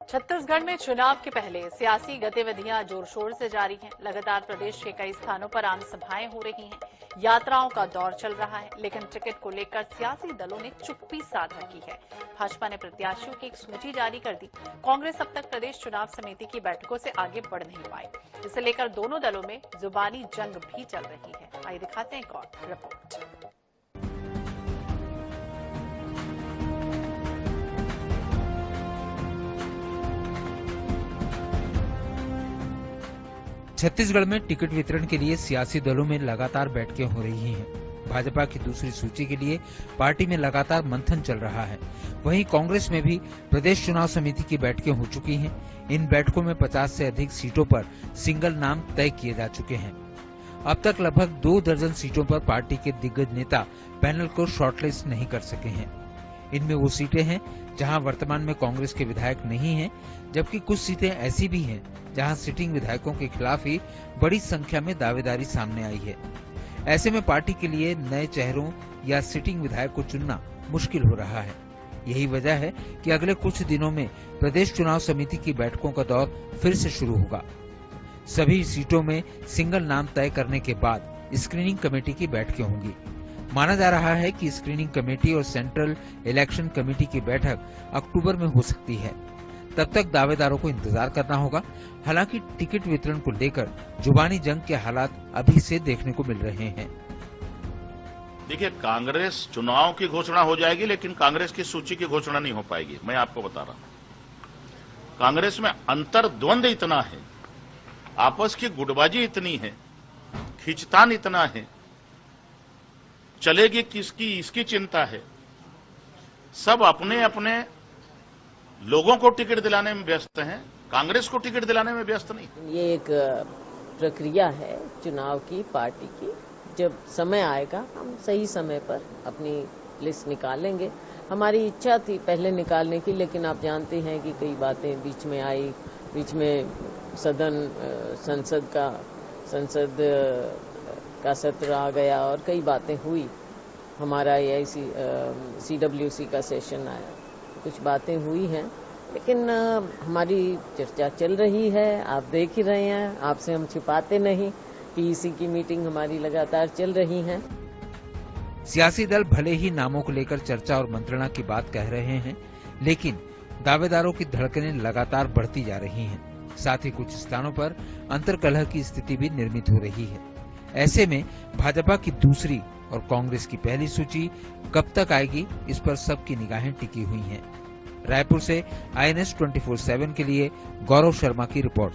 छत्तीसगढ़ में चुनाव के पहले सियासी गतिविधियां जोर शोर से जारी हैं। लगातार प्रदेश के कई स्थानों पर आम सभाएं हो रही हैं, यात्राओं का दौर चल रहा है, लेकिन टिकट को लेकर सियासी दलों ने चुप्पी साध रखी है। भाजपा ने प्रत्याशियों की एक सूची जारी कर दी। कांग्रेस अब तक प्रदेश चुनाव समिति की बैठकों से आगे बढ़ नहीं पाई। इसे लेकर दोनों दलों में जुबानी जंग भी चल रही है। आइए दिखाते हैं एक और रिपोर्ट। छत्तीसगढ़ में टिकट वितरण के लिए सियासी दलों में लगातार बैठकें हो रही हैं। भाजपा की दूसरी सूची के लिए पार्टी में लगातार मंथन चल रहा है। वहीं कांग्रेस में भी प्रदेश चुनाव समिति की बैठकें हो चुकी हैं। इन बैठकों में 50 से अधिक सीटों पर सिंगल नाम तय किए जा चुके हैं। अब तक लगभग 2 दर्जन सीटों पर पार्टी के दिग्गज नेता पैनल को शॉर्टलिस्ट नहीं कर सके हैं। इनमें वो सीटें हैं जहां वर्तमान में कांग्रेस के विधायक नहीं हैं, जबकि कुछ सीटें ऐसी भी हैं जहां सिटिंग विधायकों के खिलाफ ही बड़ी संख्या में दावेदारी सामने आई है। ऐसे में पार्टी के लिए नए चेहरों या सिटिंग विधायक को चुनना मुश्किल हो रहा है। यही वजह है कि अगले कुछ दिनों में प्रदेश चुनाव समिति की बैठकों का दौर फिर से शुरू होगा। सभी सीटों में सिंगल नाम तय करने के बाद स्क्रीनिंग कमेटी की बैठकें होंगी। माना जा रहा है कि स्क्रीनिंग कमेटी और सेंट्रल इलेक्शन कमेटी की बैठक अक्टूबर में हो सकती है। तब तक दावेदारों को इंतजार करना होगा। हालांकि टिकट वितरण को लेकर जुबानी जंग के हालात अभी से देखने को मिल रहे हैं। देखिए, कांग्रेस चुनाव की घोषणा हो जाएगी, लेकिन कांग्रेस की सूची की घोषणा नहीं हो पाएगी। मैं आपको बता रहा हूं, कांग्रेस में अंतर्द्वंद इतना है, आपस की गुटबाजी इतनी है, खींचतान इतना है, चलेगी किसकी इसकी चिंता है। सब अपने अपने लोगों को टिकट दिलाने में व्यस्त हैं, कांग्रेस को टिकट दिलाने में व्यस्त नहीं। ये एक प्रक्रिया है चुनाव की, पार्टी की। जब समय आएगा हम सही समय पर अपनी लिस्ट निकालेंगे। हमारी इच्छा थी पहले निकालने की, लेकिन आप जानते हैं कि कई बातें बीच में आई। बीच में संसद का सत्र आ गया और कई बातें हुई। हमारा CWC का सेशन आया, कुछ बातें हुई हैं, लेकिन हमारी चर्चा चल रही है। आप देख ही रहे हैं, आपसे हम छिपाते नहीं। PEC की मीटिंग हमारी लगातार चल रही है। सियासी दल भले ही नामों को लेकर चर्चा और मंत्रणा की बात कह रहे हैं, लेकिन दावेदारों की धड़कनें लगातार बढ़ती जा रही हैं। साथ ही कुछ स्थानों पर अंतर्कलह की स्थिति भी निर्मित हो रही है। ऐसे में भाजपा की दूसरी और कांग्रेस की पहली सूची कब तक आएगी, इस पर सबकी निगाहें टिकी हुई हैं। रायपुर से INS 24/7 के लिए गौरव शर्मा की रिपोर्ट।